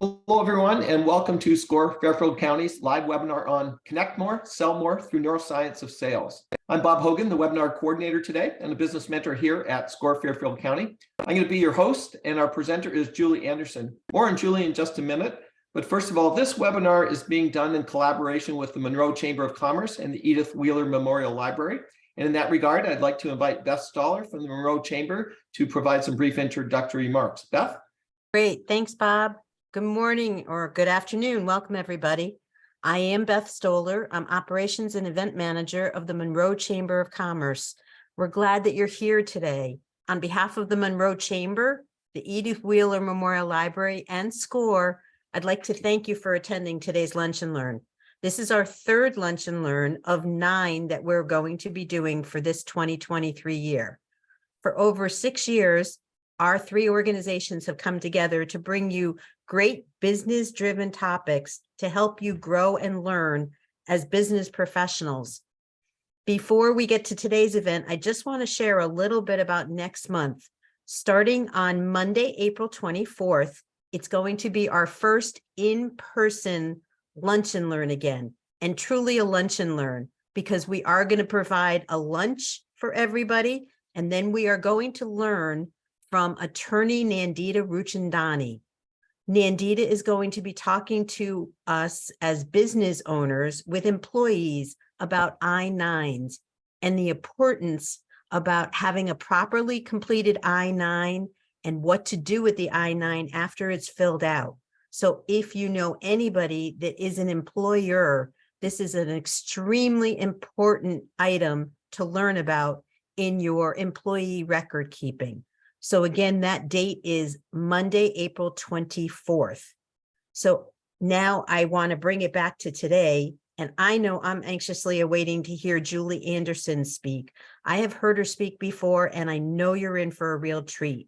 Hello, everyone, and welcome to SCORE Fairfield County's live webinar on Connect More, Sell More through Neuroscience of Sales. I'm Bob Hogan, the webinar coordinator today and a business mentor here at SCORE Fairfield County. I'm going to be your host, and our presenter is Julie Anderson. More on Julie in just a minute. But first of all, this webinar is being done in collaboration with the Monroe Chamber of Commerce and the Edith Wheeler Memorial Library. And in that regard, I'd like to invite Beth Stoller from the Monroe Chamber to provide some brief introductory remarks. Beth? Great. Thanks, Bob. Good morning or good afternoon. Welcome, everybody. I am Beth Stoller. I'm Operations and Event Manager of the Monroe Chamber of Commerce. We're glad that you're here today. On behalf of the Monroe Chamber, the Edith Wheeler Memorial Library, and SCORE, I'd like to thank you for attending today's Lunch and Learn. This is our third Lunch and Learn of 9 that we're going to be doing for this 2023 year. For over 6 years, our 3 organizations have come together to bring you great business-driven topics to help you grow and learn as business professionals. Before we get to today's event, I just want to share a little bit about next month. Starting on Monday, April 24th, it's going to be our first in-person Lunch and Learn again, and truly a lunch and learn, because we are going to provide a lunch for everybody, and then we are going to learn from attorney Nandita Ruchandani. Nandita is going to be talking to us as business owners with employees about I-9s and the importance about having a properly completed I-9 and what to do with the I-9 after it's filled out. So if you know anybody that is an employer, this is an extremely important item to learn about in your employee record keeping. So again, that date is Monday, April 24th. So now I want to bring it back to today. And I know I'm anxiously awaiting to hear Julie Anderson speak. I have heard her speak before, and I know you're in for a real treat.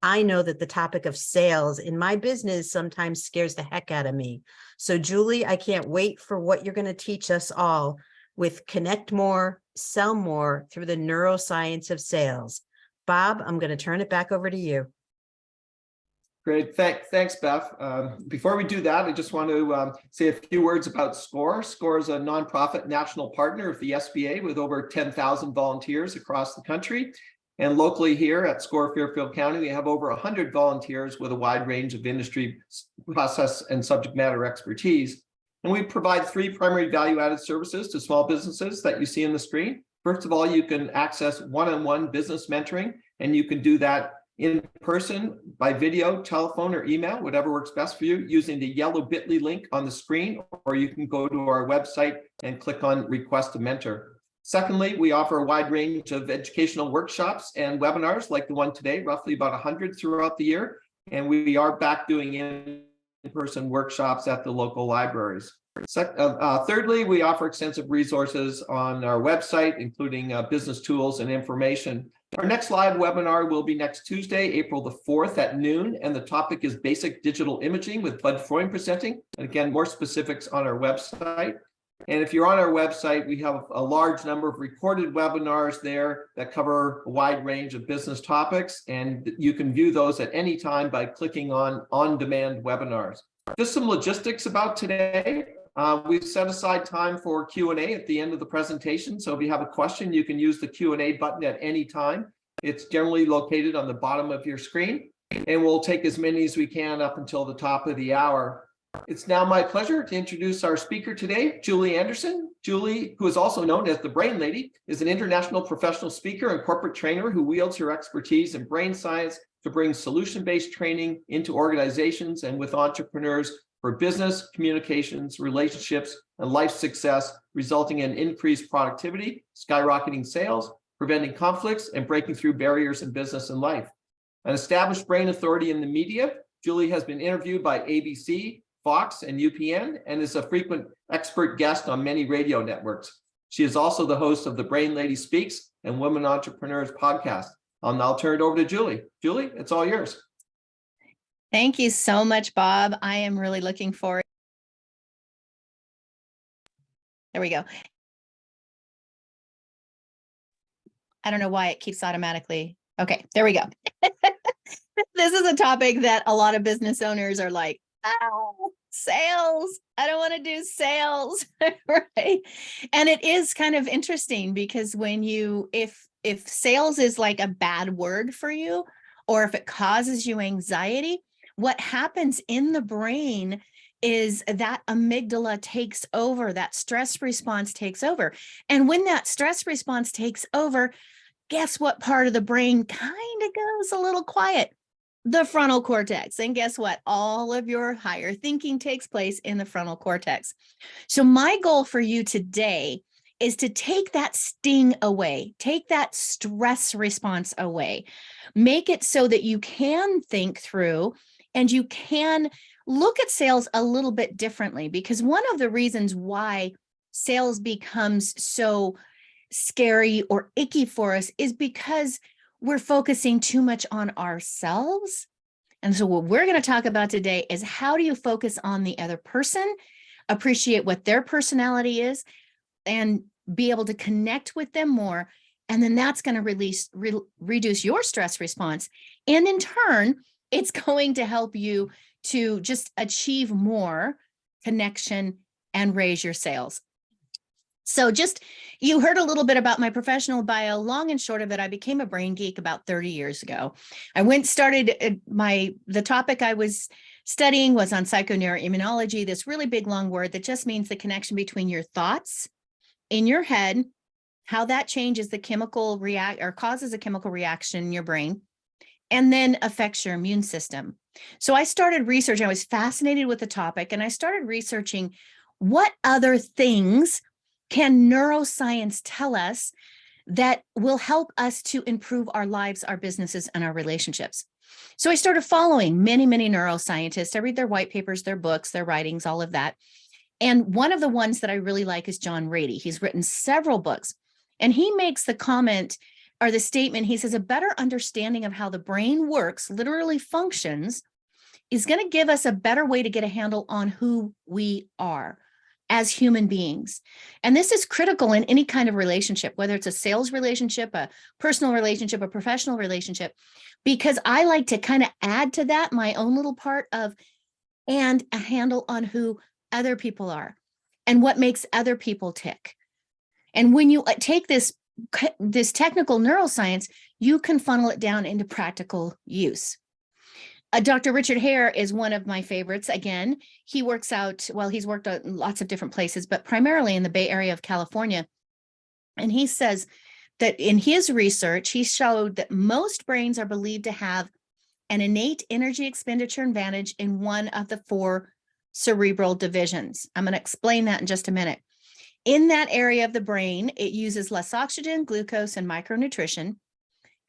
I know that the topic of sales in my business sometimes scares the heck out of me. So Julie, I can't wait for what you're going to teach us all with Connect More, Sell More through the Neuroscience of Sales. Bob, I'm going to turn it back over to you. Great. Thanks, Beth. Before we do that, I just want to say a few words about SCORE. SCORE is a nonprofit national partner of the SBA with over 10,000 volunteers across the country. And locally here at SCORE Fairfield County, we have over 100 volunteers with a wide range of industry, process, and subject matter expertise. And we provide 3 primary value-added services to small businesses that you see on the screen. First of all, you can access one-on-one business mentoring, and you can do that in person, by video, telephone, or email, whatever works best for you, using the yellow bit.ly link on the screen, or you can go to our website and click on Request a Mentor. Secondly, we offer a wide range of educational workshops and webinars like the one today, roughly about 100 throughout the year, and we are back doing in-person workshops at the local libraries. Thirdly, we offer extensive resources on our website, including business tools and information. Our next live webinar will be next Tuesday, April the 4th at noon, and the topic is basic digital imaging with Bud Freund presenting. And again, more specifics on our website. And if you're on our website, we have a large number of recorded webinars there that cover a wide range of business topics, and you can view those at any time by clicking on on-demand webinars. Just some logistics about today. We've set aside time for Q&A at the end of the presentation. So if you have a question, you can use the Q&A button at any time. It's generally located on the bottom of your screen, and we'll take as many as we can up until the top of the hour. It's now my pleasure to introduce our speaker today, Julie Anderson. Julie, who is also known as the Brain Lady, is an international professional speaker and corporate trainer who wields her expertise in brain science to bring solution-based training into organizations and with entrepreneurs for business, communications, relationships, and life success, resulting in increased productivity, skyrocketing sales, preventing conflicts, and breaking through barriers in business and life. An established brain authority in the media, Julie has been interviewed by ABC, Fox, and UPN, and is a frequent expert guest on many radio networks. She is also the host of the Brain Lady Speaks and Women Entrepreneurs podcast. I'll now turn it over to Julie. Julie, it's all yours. Thank you so much, Bob. I am really looking forward. There we go. I don't know why it keeps automatically. Okay, there we go. This is a topic that a lot of business owners are like, Sales. I don't want to do sales. Right. And it is kind of interesting because when if sales is like a bad word for you, or if it causes you anxiety, what happens in the brain is that amygdala takes over, that stress response takes over. And when that stress response takes over, guess what part of the brain kind of goes a little quiet? The frontal cortex. And guess what? All of your higher thinking takes place in the frontal cortex. So my goal for you today is to take that sting away, take that stress response away, make it so that you can think through and you can look at sales a little bit differently. Because one of the reasons why sales becomes so scary or icky for us is because we're focusing too much on ourselves. And so what we're going to talk about today is how do you focus on the other person, appreciate what their personality is, and be able to connect with them more. And then that's going to reduce your stress response. And in turn, it's going to help you to just achieve more connection and raise your sales. So you heard a little bit about my professional bio. Long and short of it, I became a brain geek about 30 years ago. I the topic I was studying was on psychoneuroimmunology, this really big long word that just means the connection between your thoughts in your head, how that changes the chemical causes a chemical reaction in your brain, and then affects your immune system. So I started researching. I was fascinated with the topic, and I started researching what other things can neuroscience tell us that will help us to improve our lives, our businesses, and our relationships. So I started following many, many neuroscientists. I read their white papers, their books, their writings, all of that. And one of the ones that I really like is John Rady. He's written several books, and he makes the comment or the statement, he says, a better understanding of how the brain works, literally functions, is going to give us a better way to get a handle on who we are as human beings. And this is critical in any kind of relationship, whether it's a sales relationship, a personal relationship, a professional relationship, because I like to kind of add to that my own little part of, and a handle on who other people are and what makes other people tick. And when you take this technical neuroscience, you can funnel it down into practical use. Dr. Richard Hare is one of my favorites. Again, he works out, well, he's worked at lots of different places, but primarily in the Bay Area of California. And he says that in his research, he showed that most brains are believed to have an innate energy expenditure advantage in one of the 4 cerebral divisions. I'm going to explain that in just a minute. In that area of the brain, it uses less oxygen, glucose, and micronutrition,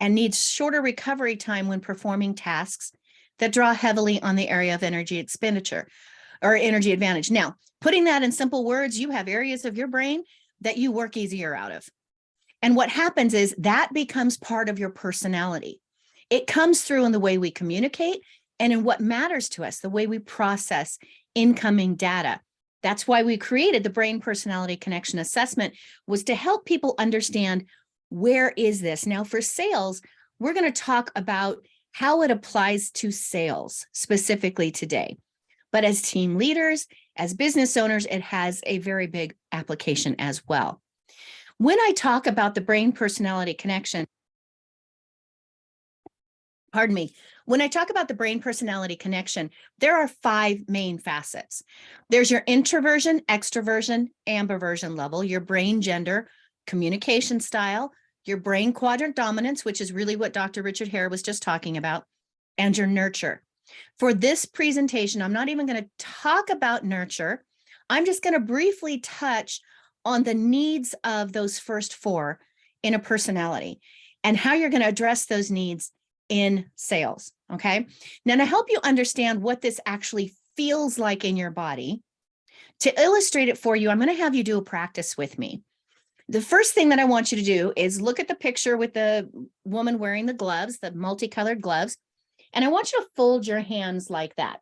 and needs shorter recovery time when performing tasks that draw heavily on the area of energy expenditure or energy advantage. Now, putting that in simple words, you have areas of your brain that you work easier out of. And what happens is that becomes part of your personality. It comes through in the way we communicate and in what matters to us, the way we process incoming data. That's why we created the Brain Personality Connection Assessment, was to help people understand, where is this? Now for sales, we're going to talk about how it applies to sales specifically today. But as team leaders, as business owners, it has a very big application as well. When I talk about the brain personality connection, when I talk about the brain personality connection, there are 5 main facets. There's your introversion, extroversion, ambiversion level, your brain gender, communication style, your brain quadrant dominance, which is really what Dr. Richard Hare was just talking about, and your nurture. For this presentation, I'm not even going to talk about nurture. I'm just going to briefly touch on the needs of those first 4 in a personality and how you're going to address those needs in sales. Okay. Now, to help you understand what this actually feels like in your body, to illustrate it for you, I'm going to have you do a practice with me. The first thing that I want you to do is look at the picture with the woman wearing the gloves, the multicolored gloves, and I want you to fold your hands like that.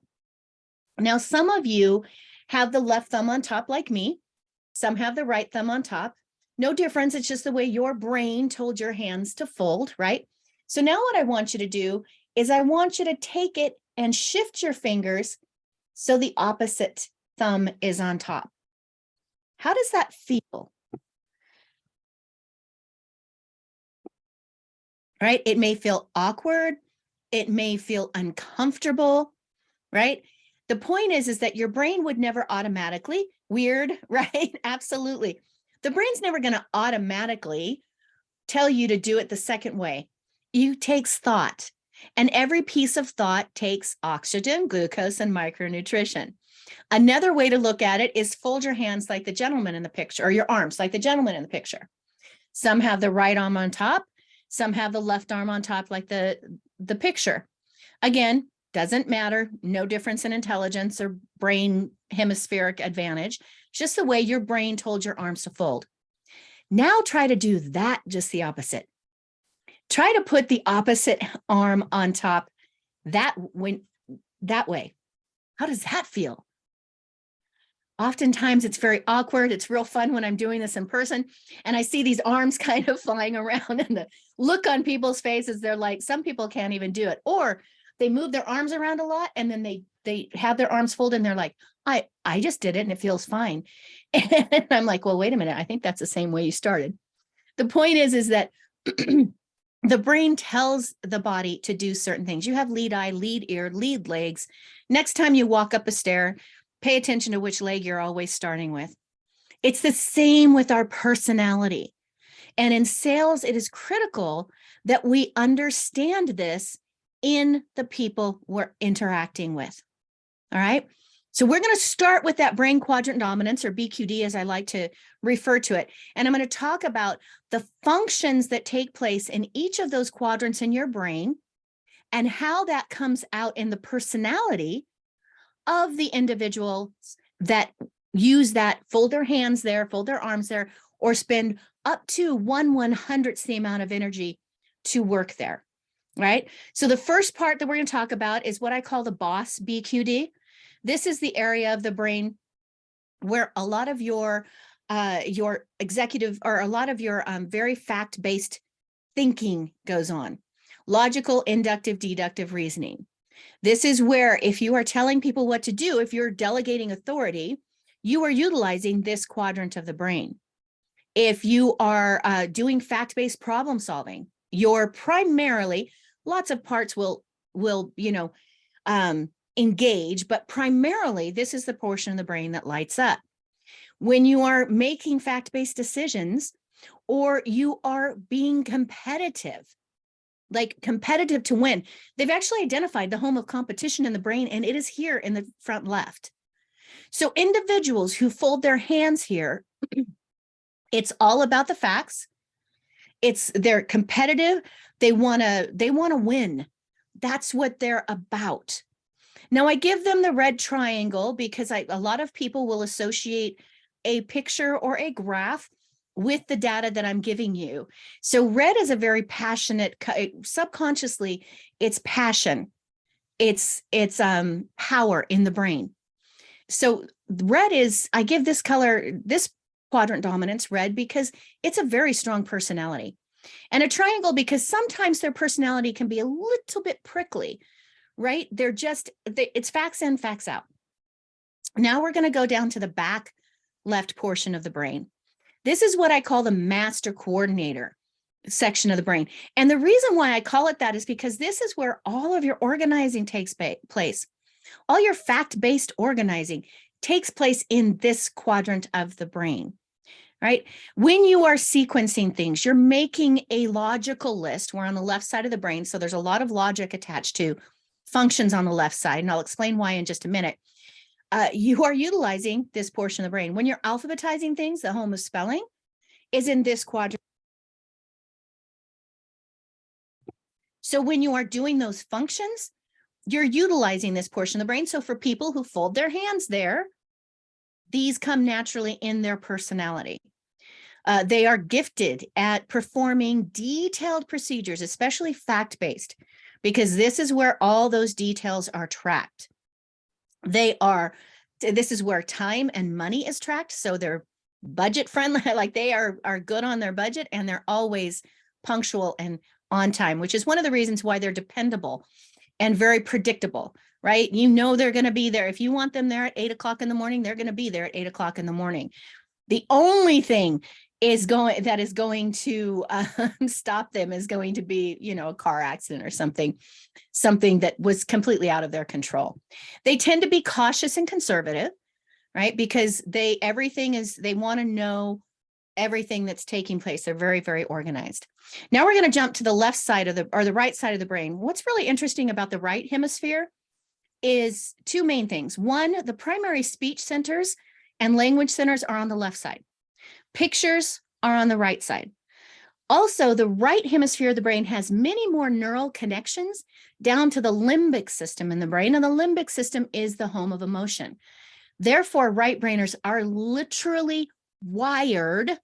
Now, some of you have the left thumb on top like me. Some have the right thumb on top. No difference. It's just the way your brain told your hands to fold, right? So now what I want you to do is I want you to take it and shift your fingers So the opposite thumb is on top. How does that feel? Right? It may feel awkward. It may feel uncomfortable, right? The point is that your brain would never automatically, weird, right? Absolutely. The brain's never going to automatically tell you to do it the second way. It takes thought. And every piece of thought takes oxygen, glucose, and micronutrition. Another way to look at it is fold your hands like the gentleman in the picture, or your arms like the gentleman in the picture. Some have the right arm on top. Some have the left arm on top like the picture. Again, doesn't matter. No difference in intelligence or brain hemispheric advantage. Just the way your brain told your arms to fold. Now try to do that just the opposite. Try to put the opposite arm on top that way. How does that feel? Oftentimes it's very awkward. It's real fun when I'm doing this in person and I see these arms kind of flying around and the look on people's faces, they're like, some people can't even do it, or they move their arms around a lot and then they have their arms folded and they're like, I just did it and it feels fine. And I'm like, well, wait a minute. I think that's the same way you started. The point is that the brain tells the body to do certain things. You have lead eye, lead ear, lead legs. Next time you walk up a stair, pay attention to which leg you're always starting with. It's the same with our personality. And in sales, it is critical that we understand this in the people we're interacting with. All right. So we're going to start with that brain quadrant dominance, or BQD, as I like to refer to it. And I'm going to talk about the functions that take place in each of those quadrants in your brain and how that comes out in the personality of the individuals that use that, fold their hands there, fold their arms there, or spend up to 1/100th the amount of energy to work there, right? So the first part that we're going to talk about is what I call the boss BQD. This is the area of the brain where a lot of your executive, or a lot of your very fact-based thinking goes on. Logical, inductive, deductive reasoning. This is where, if you are telling people what to do, if you're delegating authority, you are utilizing this quadrant of the brain. If you are doing fact-based problem solving, you're primarily, lots of parts will engage, but primarily this is the portion of the brain that lights up. When you are making fact-based decisions, or you are being competitive, like competitive to win, they've actually identified the home of competition in the brain, and it is here in the front left. So individuals who fold their hands here, it's all about the facts. They're competitive. They want to win. That's what they're about. Now I give them the red triangle because a lot of people will associate a picture or a graph with the data that I'm giving you. So red is a very passionate, subconsciously, it's passion. It's power in the brain. So red is, I give this color, this quadrant dominance red, because it's a very strong personality. And a triangle because sometimes their personality can be a little bit prickly, right? It's facts in, facts out. Now we're going to go down to the back left portion of the brain. This is what I call the master coordinator section of the brain. And the reason why I call it that is because this is where all of your organizing takes place. All your fact-based organizing takes place in this quadrant of the brain, right? When you are sequencing things, you're making a logical list. We're on the left side of the brain, so there's a lot of logic attached to functions on the left side, and I'll explain why in just a minute. You are utilizing this portion of the brain. When you're alphabetizing things, the home of spelling is in this quadrant. So when you are doing those functions, you're utilizing this portion of the brain. So for people who fold their hands there, these come naturally in their personality. They are gifted at performing detailed procedures, especially fact-based, because this is where all those details are tracked. This is where time and money is tracked. So they're budget friendly, like they are good on their budget, and they're always punctual and on time, which is one of the reasons why they're dependable and very predictable, right? You know they're going to be there. If you want them there at 8 o'clock in the morning, they're going to be there at 8 o'clock in the morning. The only thing is going to stop them is going to be, you know, a car accident or something that was completely out of their control. They tend to be cautious and conservative, right? Because they want to know everything that's taking place. They're very, very organized. Now we're going to jump to the left side of the right side of the brain. What's really interesting about the right hemisphere is two main things. One, the primary speech centers and language centers are on the left side. Pictures are on the right side. Also, the right hemisphere of the brain has many more neural connections down to the limbic system in the brain, and the limbic system is the home of emotion. Therefore, right brainers are literally wired,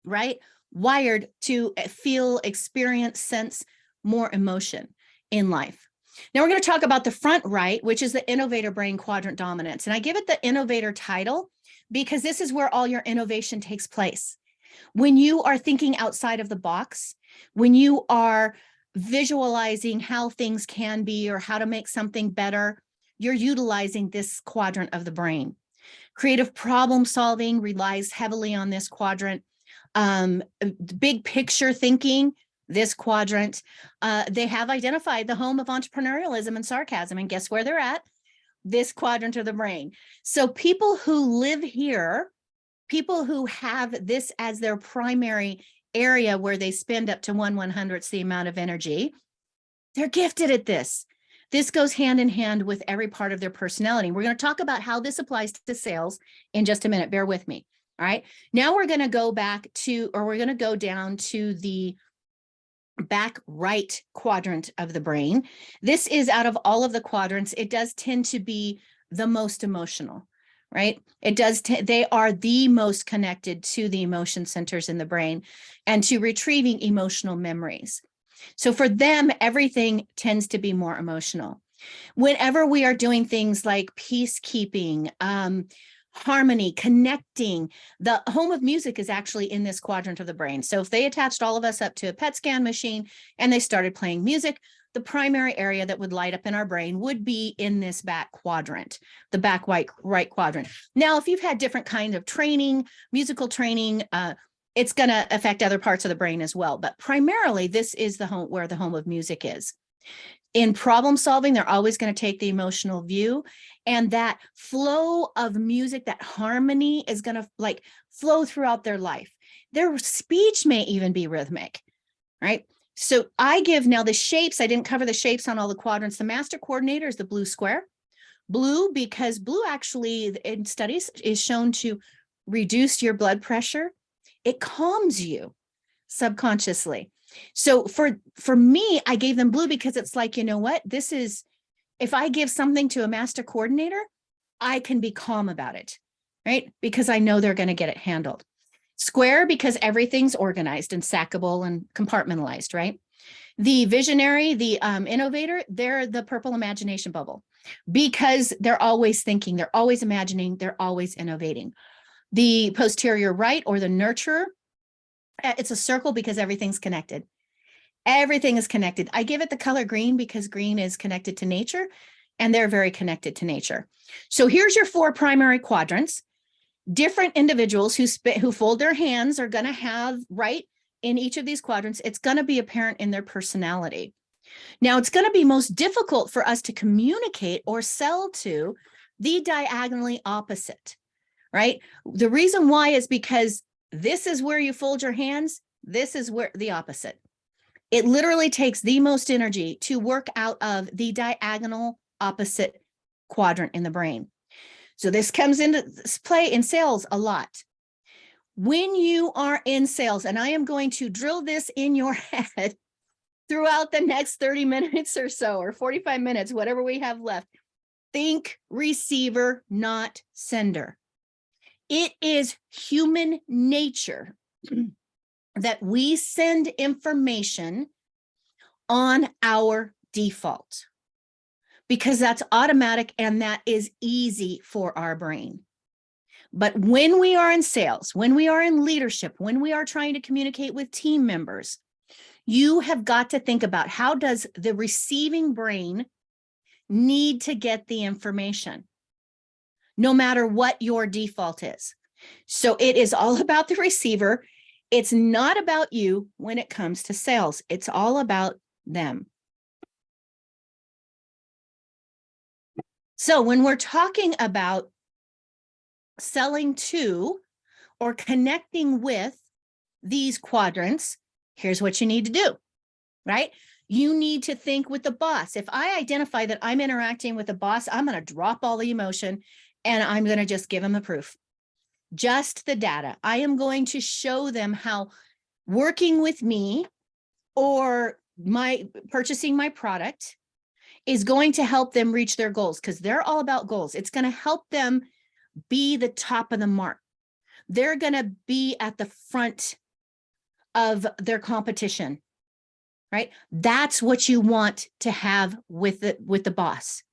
right? Wired to feel, experience, sense more emotion in life. Now we're going to talk about the front right, which is the innovator brain quadrant dominance. And I give it the innovator title because this is where all your innovation takes place. When you are thinking outside of the box, when you are visualizing how things can be or how to make something better, you're utilizing this quadrant of the brain. Creative problem solving relies heavily on this quadrant. Big picture thinking, this quadrant. They have identified the home of entrepreneurialism and sarcasm, and guess where they're at? This quadrant of the brain. So people who live here, people who have this as their primary area where they spend up to 1/100th the amount of energy, they're gifted at this. This goes hand in hand with every part of their personality. We're going to talk about how this applies to sales in just a minute. Bear with me. All right. Now we're going to go we're going to go down to the back right quadrant of the brain. This is out of all of the quadrants, it does tend to be the most emotional, right? They are the most connected to the emotion centers in the brain and to retrieving emotional memories. So for them, everything tends to be more emotional. Whenever we are doing things like peacekeeping, harmony, connecting, the home of music is actually in this quadrant of the brain. So if they attached all of us up to a PET scan machine and they started playing music, the primary area that would light up in our brain would be in this back quadrant, the back right quadrant. Now, if you've had different kinds of training, musical training, it's going to affect other parts of the brain as well. But primarily, this is the home where the home of music is. In problem solving, they're always going to take the emotional view, and that flow of music, that harmony is going to like flow throughout their life. Their speech may even be rhythmic, right? So I give now the shapes. I didn't cover the shapes on all the quadrants. The master coordinator is the blue square. Blue, because blue actually in studies is shown to reduce your blood pressure. It calms you subconsciously. So for me, I gave them blue because it's like, you know what, this is, if I give something to a master coordinator, I can be calm about it, right? Because I know they're going to get it handled. Square, because everything's organized and stackable and compartmentalized, right? The visionary, the innovator, they're the purple imagination bubble because they're always thinking, they're always imagining, they're always innovating. The posterior right, or the nurturer, it's a circle because everything's connected. Everything is connected. I give it the color green because green is connected to nature, and they're very connected to nature. So here's your 4 primary quadrants. Different individuals who fold their hands are going to have right in each of these quadrants. It's going to be apparent in their personality. Now, it's going to be most difficult for us to communicate or sell to the diagonally opposite, right? The reason why is because this is where you fold your hands. This is where the opposite. It literally takes the most energy to work out of the diagonal opposite quadrant in the brain. So this comes into play in sales a lot. When you are in sales, and I am going to drill this in your head throughout the next 30 minutes or so, or 45 minutes, whatever we have left, think receiver, not sender. It is human nature that we send information on our default because that's automatic and that is easy for our brain. But when we are in sales, when we are in leadership, when we are trying to communicate with team members, you have got to think about how does the receiving brain need to get the information, no matter what your default is. So it is all about the receiver. It's not about you when it comes to sales. It's all about them. So when we're talking about selling to or connecting with these quadrants, here's what you need to do, right? You need to think with the boss. If I identify that I'm interacting with the boss, I'm going to drop all the emotion and I'm going to just give them the proof, just the data. I am going to show them how working with me or purchasing my product is going to help them reach their goals, because they're all about goals. It's going to help them be the top of the mark. They're going to be at the front of their competition, right? That's what you want to have with the boss.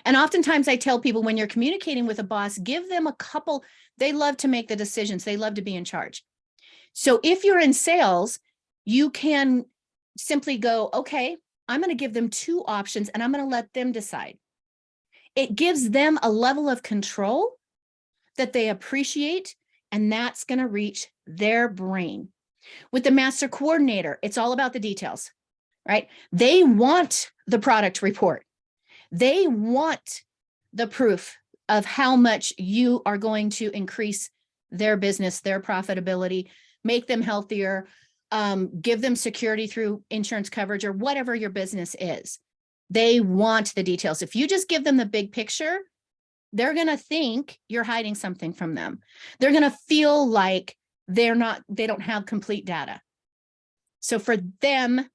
And oftentimes I tell people, when you're communicating with a boss, give them a couple. They love to make the decisions. They love to be in charge. So if you're in sales, you can simply go, okay, I'm going to give them two options and I'm going to let them decide. It gives them a level of control that they appreciate, and that's going to reach their brain. With the master coordinator, it's all about the details, right? They want the product report. They want the proof of how much you are going to increase their business, their profitability, make them healthier, give them security through insurance coverage or whatever your business is. They want the details. If you just give them the big picture, they're going to think you're hiding something from them. They're going to feel like they don't have complete data. So for them,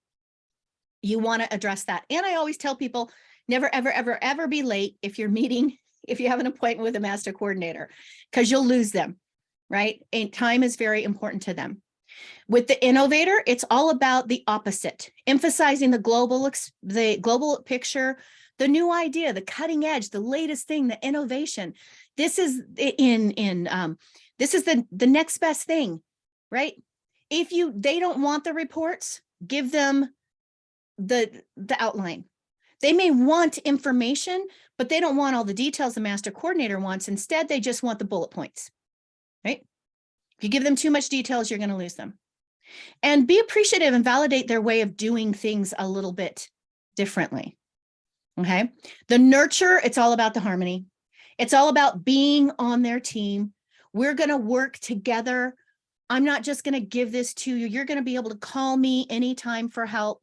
you want to address that. And I always tell people, never, ever, ever, ever be late if you have an appointment with a master coordinator, because you'll lose them, right? And time is very important to them. With the innovator, it's all about the opposite, emphasizing the global picture, the new idea, the cutting edge, the latest thing, the innovation. This is this is the next best thing, right? If they don't want the reports, give them the outline. They may want information, but they don't want all the details the master coordinator wants. Instead, they just want the bullet points, right? If you give them too much details, you're going to lose them. And be appreciative and validate their way of doing things a little bit differently. Okay. The nurture, it's all about the harmony. It's all about being on their team. We're going to work together. I'm not just going to give this to you. You're going to be able to call me anytime for help.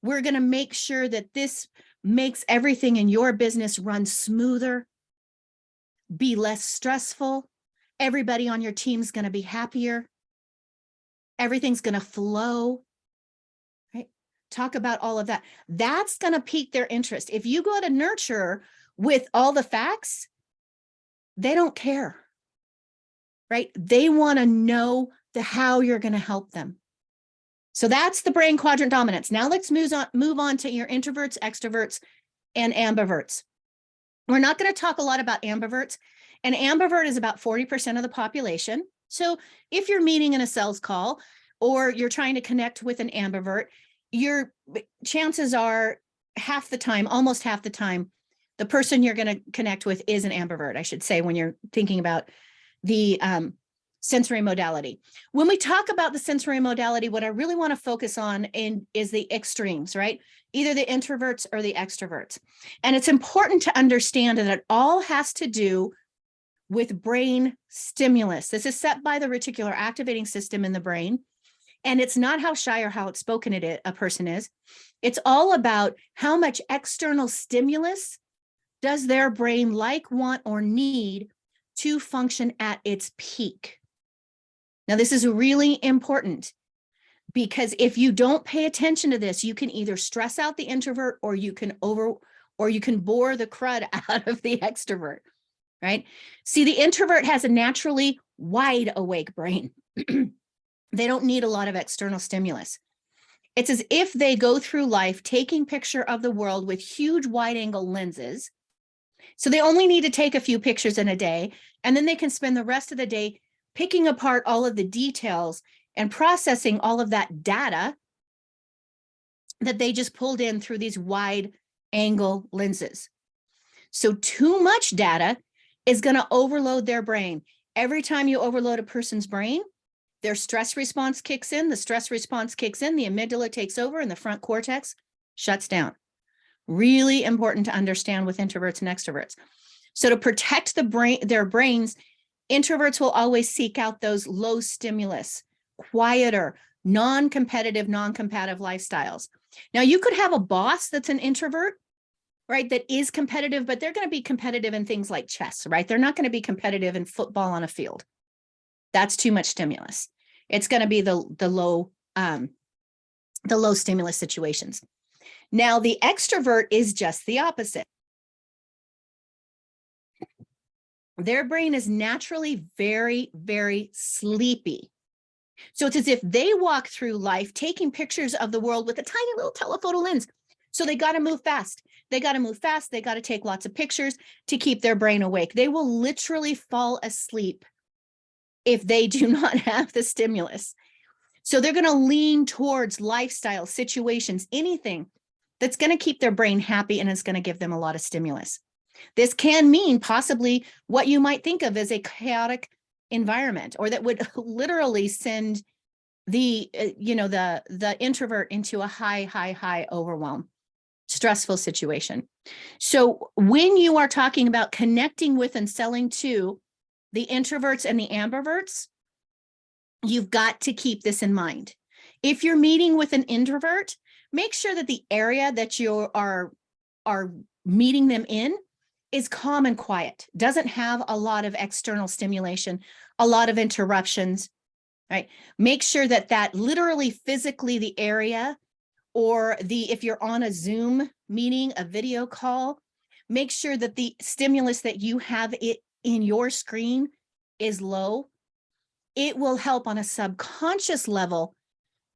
We're going to make sure that this makes everything in your business run smoother, be less stressful. Everybody on your team is going to be happier. Everything's going to flow, right? Talk about all of that. That's going to pique their interest. If you go to nurture with all the facts, they don't care, right? They want to know how you're going to help them. So that's the brain quadrant dominance. Now let's move on to your introverts, extroverts, and ambiverts. We're not going to talk a lot about ambiverts. An ambivert is about 40% of the population. So if you're meeting in a sales call or you're trying to connect with an ambivert, your chances are almost half the time, the person you're going to connect with is an ambivert, I should say, when you're thinking about the sensory modality. When we talk about the sensory modality, what I really want to focus on is the extremes, right? Either the introverts or the extroverts. And it's important to understand that it all has to do with brain stimulus. This is set by the reticular activating system in the brain. And it's not how shy or how outspoken a person is. It's all about how much external stimulus does their brain like, want, or need to function at its peak. Now, this is really important because if you don't pay attention to this, you can either stress out the introvert or you can bore the crud out of the extrovert, right? See, the introvert has a naturally wide awake brain. They don't need a lot of external stimulus. It's as if they go through life taking picture of the world with huge wide angle lenses. So they only need to take a few pictures in a day, and then they can spend the rest of the day picking apart all of the details and processing all of that data that they just pulled in through these wide angle lenses. So too much data is going to overload their brain. Every time you overload a person's brain, their stress response kicks in, the stress response kicks in, the amygdala takes over, and the front cortex shuts down. Really important to understand with introverts and extroverts. So to protect their brains, introverts will always seek out those low stimulus, quieter, non-competitive, non-competitive lifestyles. Now, you could have a boss that's an introvert, right, that is competitive, but they're going to be competitive in things like chess, right? They're not going to be competitive in football on a field. That's too much stimulus. It's going to be the low stimulus situations. Now, the extrovert is just the opposite. Their brain is naturally very, very sleepy. So it's as if they walk through life taking pictures of the world with a tiny little telephoto lens. So they got to move fast. They got to move fast. They got to take lots of pictures to keep their brain awake. They will literally fall asleep if they do not have the stimulus. So they're going to lean towards lifestyle situations, anything that's going to keep their brain happy and is going to give them a lot of stimulus. This can mean possibly what you might think of as a chaotic environment, or that would literally send the introvert into a high overwhelm, stressful situation. So when you are talking about connecting with and selling to the introverts and the ambiverts, you've got to keep this in mind. If you're meeting with an introvert, make sure that the area that you are meeting them in is calm and quiet, doesn't have a lot of external stimulation, a lot of interruptions, right? Make sure that literally physically the area, or if you're on a Zoom meeting, a video call, make sure that the stimulus that you have in your screen is low. It will help on a subconscious level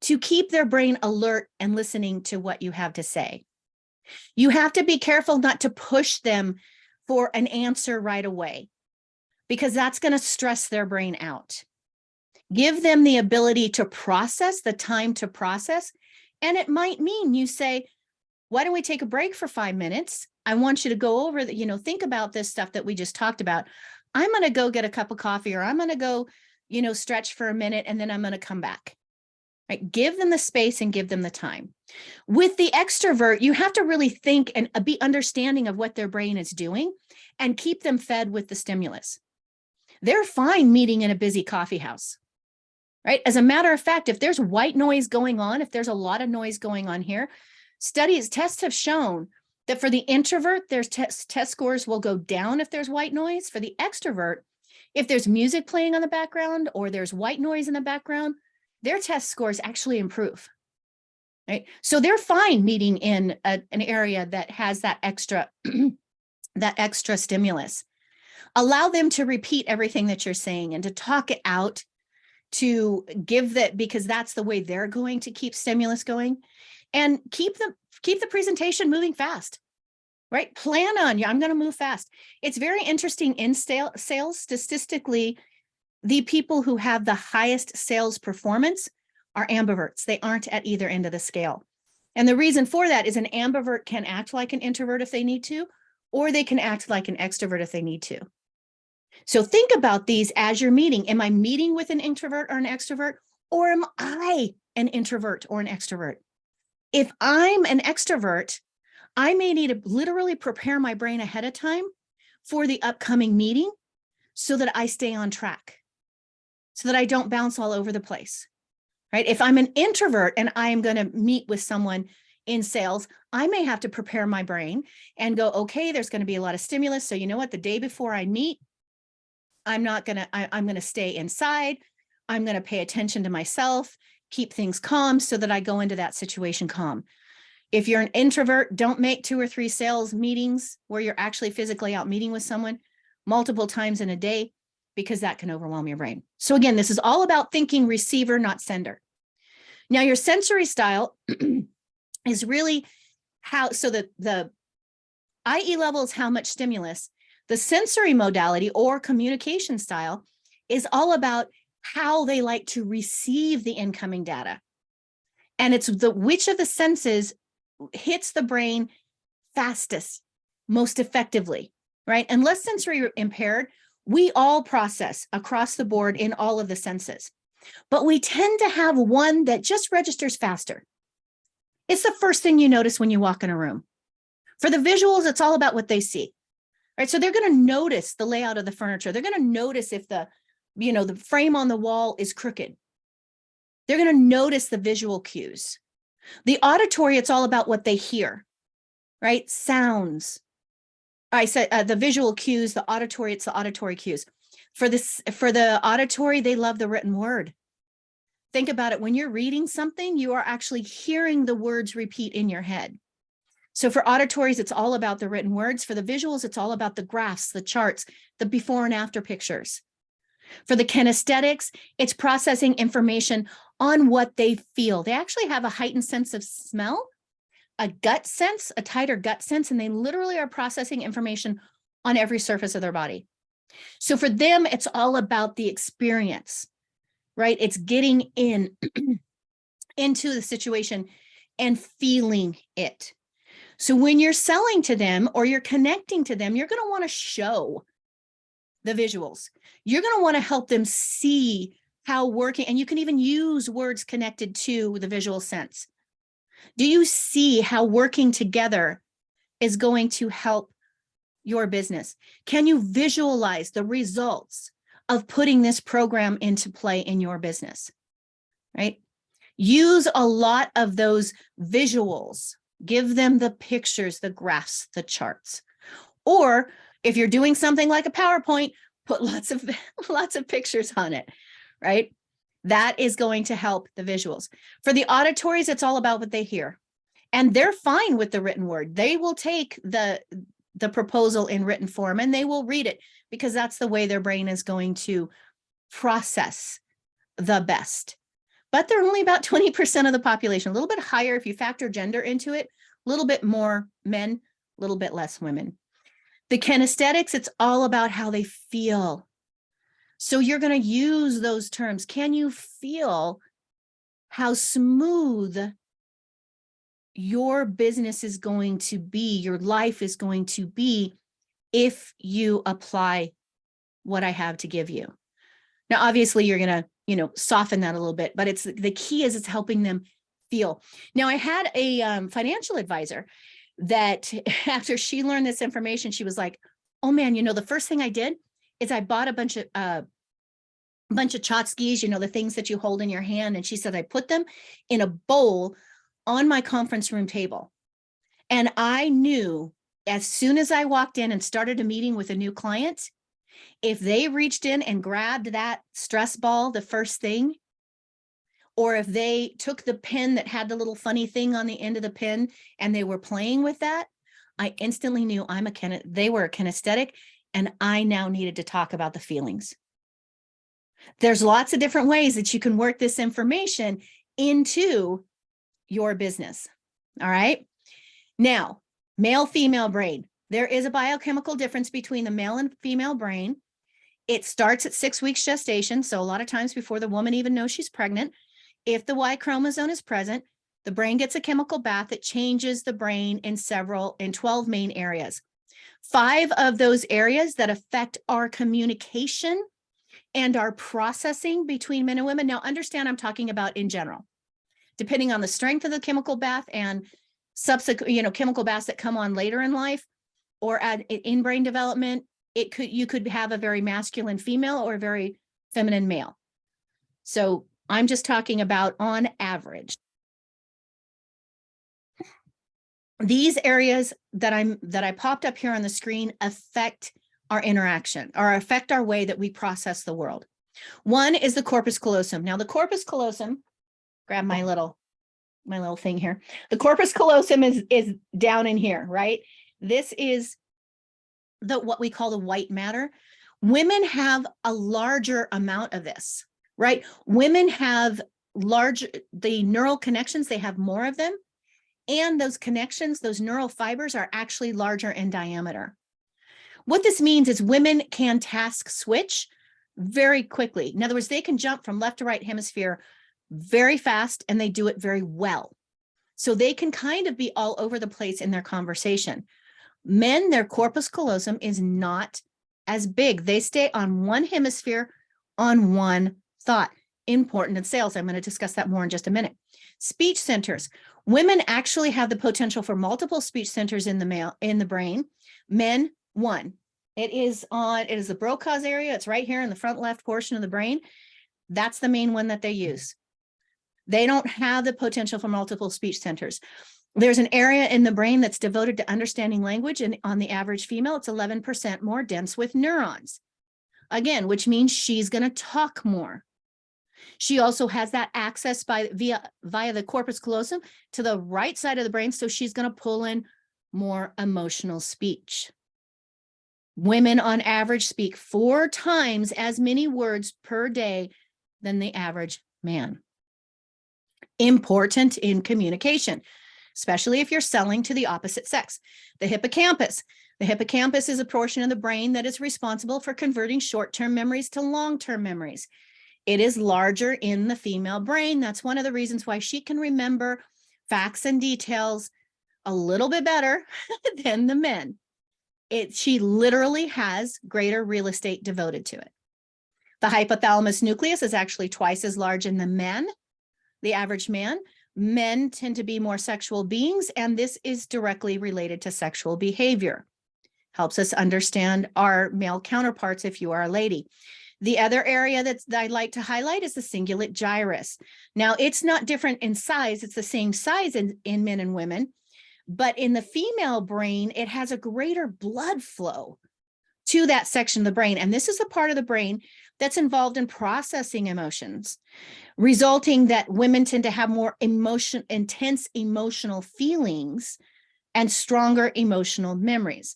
to keep their brain alert and listening to what you have to say. You have to be careful not to push them for an answer right away, because that's going to stress their brain out. Give them the ability to process, the time to process. And it might mean you say, why don't we take a break for 5 minutes? I want you to go over think about this stuff that we just talked about. I'm going to go get a cup of coffee, or I'm going to go, stretch for a minute, and then I'm going to come back. Right? Give them the space and give them the time. With the extrovert, you have to really think and be understanding of what their brain is doing and keep them fed with the stimulus. They're fine meeting in a busy coffee house, right? As a matter of fact, if there's white noise going on, if there's a lot of noise going on here, tests have shown that for the introvert, their test scores will go down if there's white noise. For the extrovert, if there's music playing on the background or there's white noise in the background, their test scores actually improve, right? So they're fine meeting in an area that has that extra stimulus. Allow them to repeat everything that you're saying and to talk it out, to give that, because that's the way they're going to keep stimulus going, and keep the presentation moving fast, right? Plan on, I'm going to move fast. It's very interesting in sales statistically. The people who have the highest sales performance are ambiverts. They aren't at either end of the scale. And the reason for that is an ambivert can act like an introvert if they need to, or they can act like an extrovert if they need to. So think about these as you're meeting. Am I meeting with an introvert or an extrovert, or am I an introvert or an extrovert? If I'm an extrovert, I may need to literally prepare my brain ahead of time for the upcoming meeting so that I stay on track, so that I don't bounce all over the place, right? If I'm an introvert and I am going to meet with someone in sales, I may have to prepare my brain and go, okay, there's going to be a lot of stimulus. So you know what, the day before I meet, I'm going to stay inside. I'm going to pay attention to myself, keep things calm so that I go into that situation calm. If you're an introvert, don't make 2 or 3 sales meetings where you're actually physically out meeting with someone multiple times in a day, because that can overwhelm your brain. So again, this is all about thinking receiver, not sender. Now, your sensory style is really so the IE level is how much stimulus. The sensory modality or communication style is all about how they like to receive the incoming data. And it's which of the senses hits the brain fastest, most effectively, right? Unless sensory impaired, we all process across the board in all of the senses, but we tend to have one that just registers faster. It's the first thing you notice when you walk in a room. For the visuals, it's all about what they see, right? So they're going to notice the layout of the furniture. They're going to notice if the frame on the wall is crooked. They're going to notice the visual cues. The auditory, it's all about what they hear, right? Sounds. I said the visual cues, the auditory, it's the auditory cues. For the auditory, they love the written word. Think about it. When you're reading something, you are actually hearing the words repeat in your head. So for auditories, it's all about the written words. For the visuals, it's all about the graphs, the charts, the before and after pictures. For the kinesthetics, it's processing information on what they feel. They actually have a heightened sense of smell, a gut sense, a tighter gut sense, and they literally are processing information on every surface of their body. So for them, it's all about the experience, right? It's getting into the situation and feeling it. So when you're selling to them or you're connecting to them, you're going to want to show the visuals. You're going to want to help them see how working, and you can even use words connected to the visual sense. Do you see how working together is going to help your business? Can you visualize the results of putting this program into play in your business, right? Use a lot of those visuals. Give them the pictures, the graphs, the charts. Or if you're doing something like a PowerPoint, put lots of pictures on it, right? That is going to help the visuals. For the auditories, it's all about what they hear. And they're fine with the written word. They will take the proposal in written form and they will read it because that's the way their brain is going to process the best. But they're only about 20% of the population, a little bit higher if you factor gender into it, a little bit more men, a little bit less women. The kinesthetics, it's all about how they feel. So you're going to use those terms. Can you feel how smooth your business is going to be, your life is going to be if you apply what I have to give you? Now, obviously, you're going to, soften that a little bit, but the key is it's helping them feel. Now, I had a financial advisor that after she learned this information, she was like, oh man, the first thing I did is I bought a bunch of tchotchkes, the things that you hold in your hand. And she said, I put them in a bowl on my conference room table. And I knew as soon as I walked in and started a meeting with a new client, if they reached in and grabbed that stress ball, the first thing, or if they took the pin that had the little funny thing on the end of the pin and they were playing with that, I instantly knew they were a kinesthetic, and I now needed to talk about the feelings. There's lots of different ways that you can work this information into your business. All right. Now, male, female brain. There is a biochemical difference between the male and female brain. It starts at 6 weeks gestation. So a lot of times before the woman even knows she's pregnant, if the Y chromosome is present, the brain gets a chemical bath that changes the brain in 12 main areas. 5 of those areas that affect our communication and our processing between men and women. Now, understand I'm talking about in general, depending on the strength of the chemical bath and subsequent, chemical baths that come on later in life or in brain development. You could have a very masculine female or a very feminine male. So I'm just talking about on average. These areas that I popped up here on the screen affect our interaction or affect our way that we process the world. One is the corpus callosum. Now the corpus callosum, grab my little thing here. The corpus callosum is down in here, right? This is what we call the white matter. Women have a larger amount of this, right? Women have the neural connections, they have more of them. And those connections, those neural fibers are actually larger in diameter. What this means is women can task switch very quickly. In other words, they can jump from left to right hemisphere very fast and they do it very well. So they can kind of be all over the place in their conversation. Men, their corpus callosum is not as big. They stay on one hemisphere, on one thought. Important in sales. I'm going to discuss that more in just a minute. Speech centers. Women actually have the potential for multiple speech centers in the brain. Men, one. It is the Broca's area. It's right here in the front left portion of the brain. That's the main one that they use. They don't have the potential for multiple speech centers. There's an area in the brain that's devoted to understanding language, and on the average female, it's 11% more dense with neurons. Again, which means she's going to talk more. She also has that access via the corpus callosum to the right side of the brain, so she's going to pull in more emotional speech. Women on average speak 4 times as many words per day than the average man. Important in communication, especially if you're selling to the opposite sex. The hippocampus. The hippocampus is a portion of the brain that is responsible for converting short-term memories to long-term memories. It is larger in the female brain. That's one of the reasons why she can remember facts and details a little bit better than the men. She literally has greater real estate devoted to it. The hypothalamus nucleus is actually twice as large in the men, the average man. Men tend to be more sexual beings, and this is directly related to sexual behavior. Helps us understand our male counterparts if you are a lady. The other area that I'd like to highlight is the cingulate gyrus. Now, it's not different in size. It's the same size in men and women, but in the female brain, it has a greater blood flow to that section of the brain. And this is the part of the brain that's involved in processing emotions, resulting that women tend to have more intense emotional feelings and stronger emotional memories.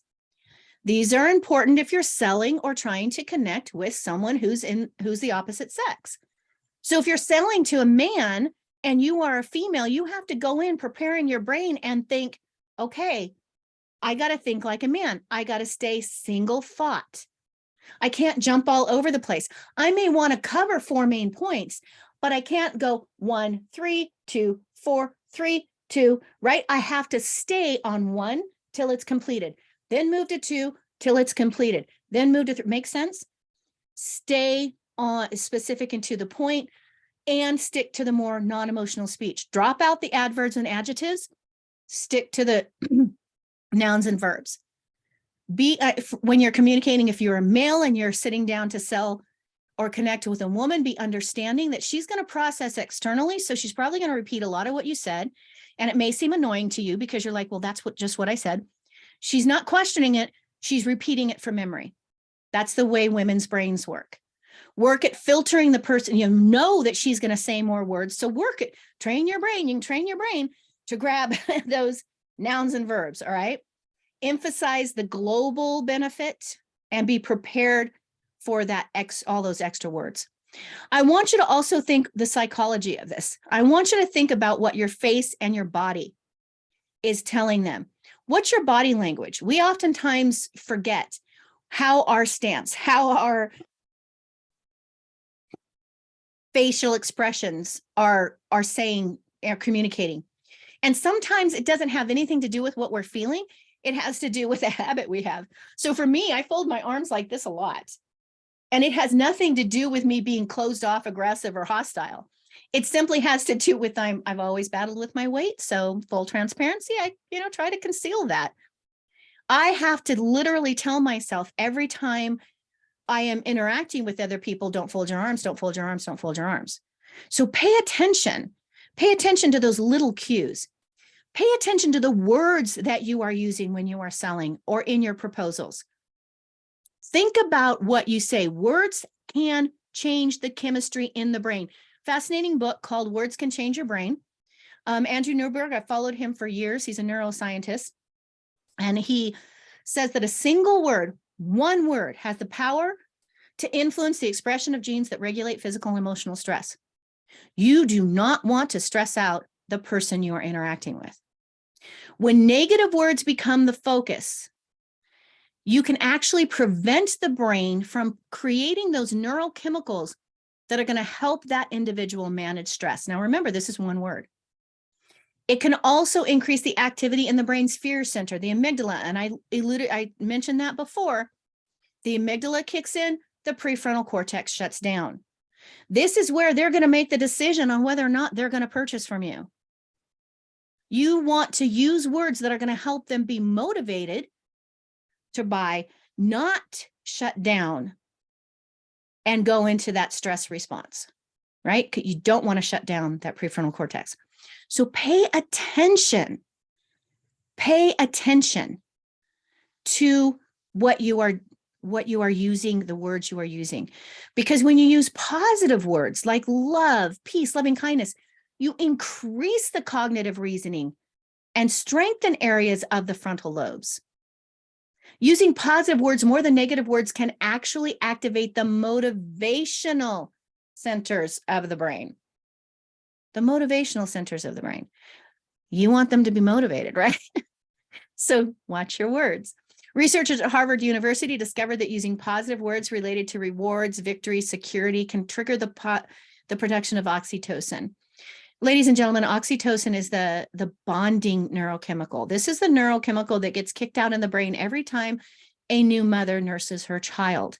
These are important if you're selling or trying to connect with someone who's the opposite sex. So if you're selling to a man and you are a female, you have to go in preparing your brain and think, okay, I got to think like a man. I got to stay single thought. I can't jump all over the place. I may want to cover 4 main points, but I can't go 1, 3, 2, 4, 3, 2, right? I have to stay on 1 till it's completed. Then move to 2 till it's completed. Then move to 3. Make sense? Stay on specific and to the point, and stick to the more non-emotional speech. Drop out the adverbs and adjectives. Stick to the nouns and verbs. When you're communicating, if you're a male and you're sitting down to sell or connect with a woman, be understanding that she's going to process externally. So she's probably going to repeat a lot of what you said. And it may seem annoying to you because you're like, well, that's just what I said. She's not questioning it. She's repeating it from memory. That's the way women's brains work. Work at filtering the person. You know that she's going to say more words. So work it. Train your brain. You can train your brain to grab those nouns and verbs. All right. Emphasize the global benefit and be prepared for that all those extra words. I want you to also think the psychology of this. I want you to think about what your face and your body is telling them. What's your body language? We oftentimes forget how our stance, how our facial expressions are communicating. And sometimes it doesn't have anything to do with what we're feeling. It has to do with a habit we have. So for me, I fold my arms like this a lot. And it has nothing to do with me being closed off, aggressive, or hostile. It simply has to do with I've always battled with my weight. So full transparency, I try to conceal that. I have to literally tell myself every time I am interacting with other people, don't fold your arms, don't fold your arms, don't fold your arms. So pay attention to those little cues. Pay attention to the words that you are using when you are selling or in your proposals. Think about what you say. Words can change the chemistry in the brain. Fascinating book called Words Can Change Your Brain. Andrew Newberg, I followed him for years. He's a neuroscientist. And he says that a single word, one word, has the power to influence the expression of genes that regulate physical and emotional stress. You do not want to stress out the person you are interacting with. When negative words become the focus, you can actually prevent the brain from creating those neurochemicals that are going to help that individual manage stress. Now, remember, this is one word. It can also increase the activity in the brain's fear center, the amygdala. And I mentioned that before. The amygdala kicks in, the prefrontal cortex shuts down. This is where they're going to make the decision on whether or not they're going to purchase from you. You want to use words that are going to help them be motivated to buy, not shut down and go into that stress response, right? You don't want to shut down that prefrontal cortex. So pay attention to what you are using, the words you are using. Because when you use positive words like love, peace, loving kindness, you increase the cognitive reasoning and strengthen areas of the frontal lobes. Using positive words more than negative words can actually activate the motivational centers of the brain. The motivational centers of the brain. You want them to be motivated, right? So watch your words. Researchers at Harvard University discovered that using positive words related to rewards, victory, security can trigger the production of oxytocin. Ladies and gentlemen, oxytocin is the bonding neurochemical. This is the neurochemical that gets kicked out in the brain every time a new mother nurses her child.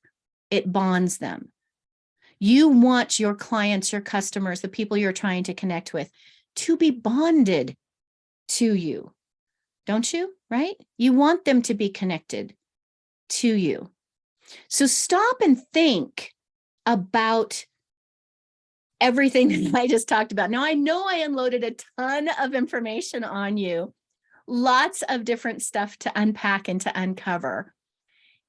It bonds them. You want your clients, your customers, the people you're trying to connect with to be bonded to you, don't you? Right? You want them to be connected to you. So stop and think about everything that I just talked about. Now, I know I unloaded a ton of information on you, lots of different stuff to unpack and to uncover.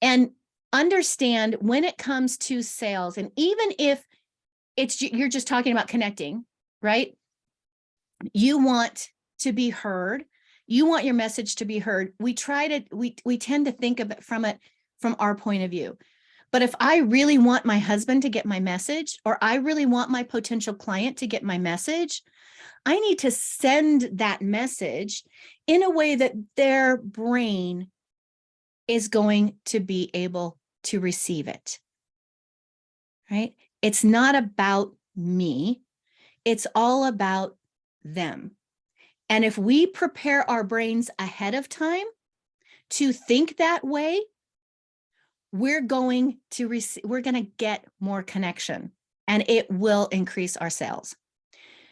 And understand when it comes to sales, and even if you're just talking about connecting, right? You want to be heard. You want your message to be heard. We tend to think of it from our point of view. But if I really want my husband to get my message, or I really want my potential client to get my message, I need to send that message in a way that their brain is going to be able to receive it, right? It's not about me. It's all about them. And if we prepare our brains ahead of time to think that way, we're going to get more connection, and it will increase our sales.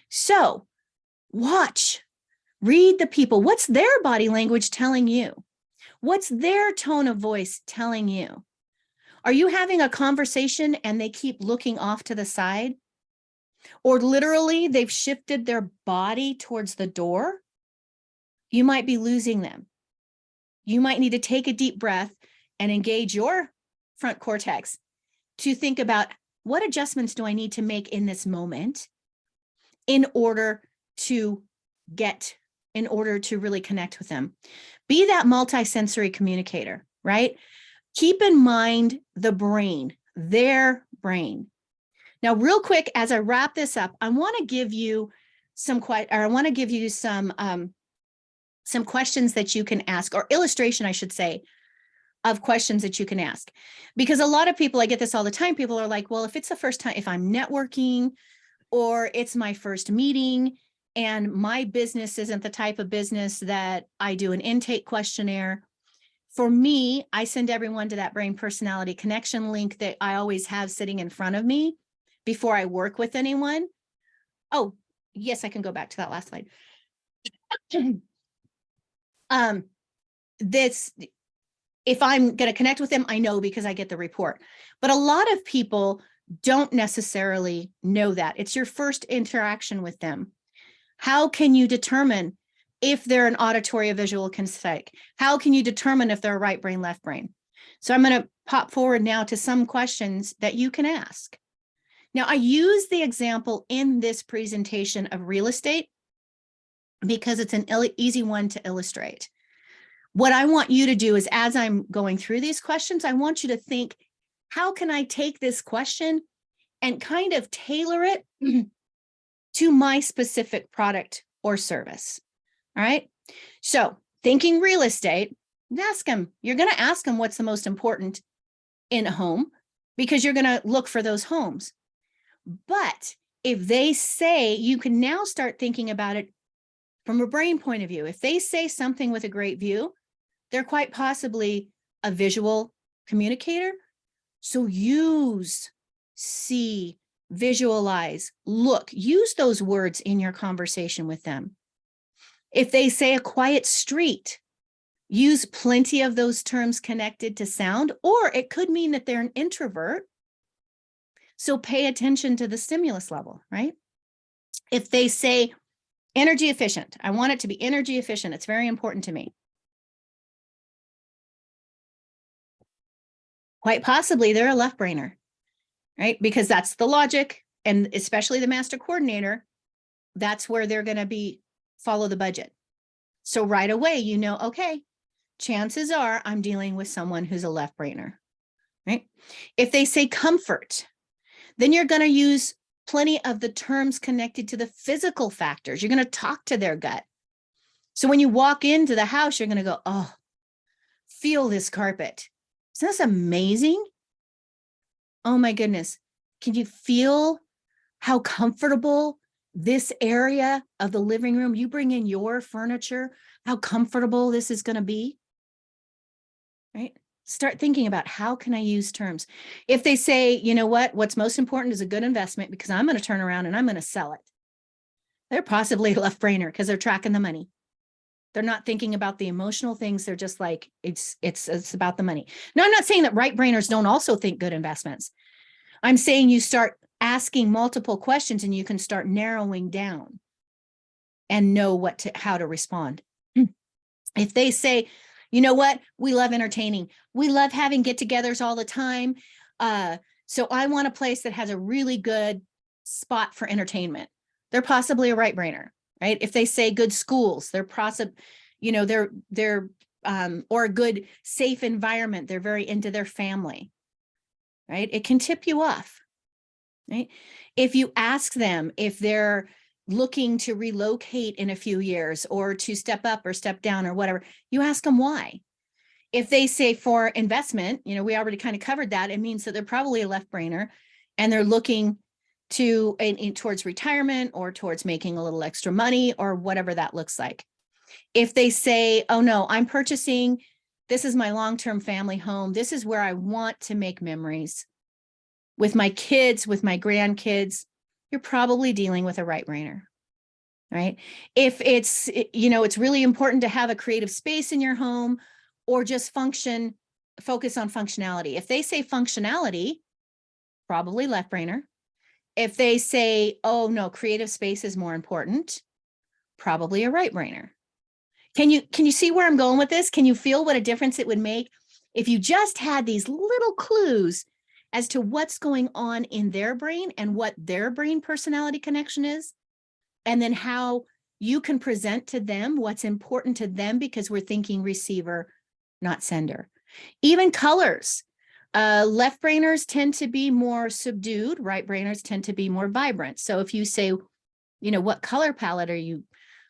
So watch, read the people. What's their body language telling you? What's their tone of voice telling you? Are you having a conversation and they keep looking off to the side? Or literally they've shifted their body towards the door? You might be losing them. You might need to take a deep breath and engage your front cortex to think about, what adjustments do I need to make in this moment in order to really connect with them? Be that multisensory communicator, right? Keep in mind the brain, their brain. Now, real quick, as I wrap this up, I want to give you some questions that you can ask, or illustration, I should say, of questions that you can ask. Because a lot of people, I get this all the time, people are like, well, if it's the first time, if I'm networking, or it's my first meeting, and my business isn't the type of business that I do an intake questionnaire. For me, I send everyone to that brain personality connection link that I always have sitting in front of me before I work with anyone. Oh, yes, I can go back to that last slide. If I'm going to connect with them, I know because I get the report. But a lot of people don't necessarily know that. It's your first interaction with them. How can you determine if they're an auditory or visual kinesthetic? How can you determine if they're a right brain, left brain? So I'm going to pop forward now to some questions that you can ask. Now, I use the example in this presentation of real estate because it's an easy one to illustrate. What I want you to do is, as I'm going through these questions, I want you to think, how can I take this question and kind of tailor it to my specific product or service? All right. So thinking real estate, ask them. You're going to ask them what's the most important in a home, because you're going to look for those homes. But if they say, you can now start thinking about it from a brain point of view, if they say something with a great view, they're quite possibly a visual communicator. So use, see, visualize, look, use those words in your conversation with them. If they say a quiet street, use plenty of those terms connected to sound, or it could mean that they're an introvert. So pay attention to the stimulus level, right? If they say energy efficient, I want it to be energy efficient. It's very important to me. Quite possibly they're a left brainer, right? Because that's the logic, and especially the master coordinator, that's where they're going to be follow the budget. So right away, you know, okay, chances are I'm dealing with someone who's a left brainer, right? If they say comfort, then you're going to use plenty of the terms connected to the physical factors. You're going to talk to their gut. So when you walk into the house, you're going to go, oh, feel this carpet. Isn't this amazing? Oh my goodness. Can you feel how comfortable this area of the living room, you bring in your furniture, how comfortable this is going to be, right? Start thinking about how can I use terms. If they say, you know what, what's most important is a good investment because I'm going to turn around and I'm going to sell it. They're possibly a left brainer because they're tracking the money. They're not thinking about the emotional things. They're just like, it's about the money. Now, I'm not saying that right brainers don't also think good investments. I'm saying you start asking multiple questions and you can start narrowing down and know how to respond. If they say, you know what, we love entertaining. We love having get-togethers all the time. So I want a place that has a really good spot for entertainment. They're possibly a right brainer, right? If they say good schools, they're possibly, you know, they're or a good safe environment. They're very into their family, right? It can tip you off, right? If you ask them if they're looking to relocate in a few years or to step up or step down or whatever, you ask them why. If they say for investment, you know, we already kind of covered that. It means that they're probably a left brainer and they're looking to towards retirement or towards making a little extra money or whatever that looks like. If they say, oh no, I'm purchasing, this is my long-term family home. This is where I want to make memories with my kids, with my grandkids, you're probably dealing with a right brainer, right? If it's, you know, it's really important to have a creative space in your home or just focus on functionality. If they say functionality, probably left brainer. If they say, oh no, creative space is more important, probably a right brainer. Can you see where I'm going with this? Can you feel what a difference it would make if you just had these little clues as to what's going on in their brain and what their brain personality connection is, and then how you can present to them what's important to them because we're thinking receiver, not sender. Even colors. Left brainers tend to be more subdued. Right brainers tend to be more vibrant. So if you say, you know, what color palette are you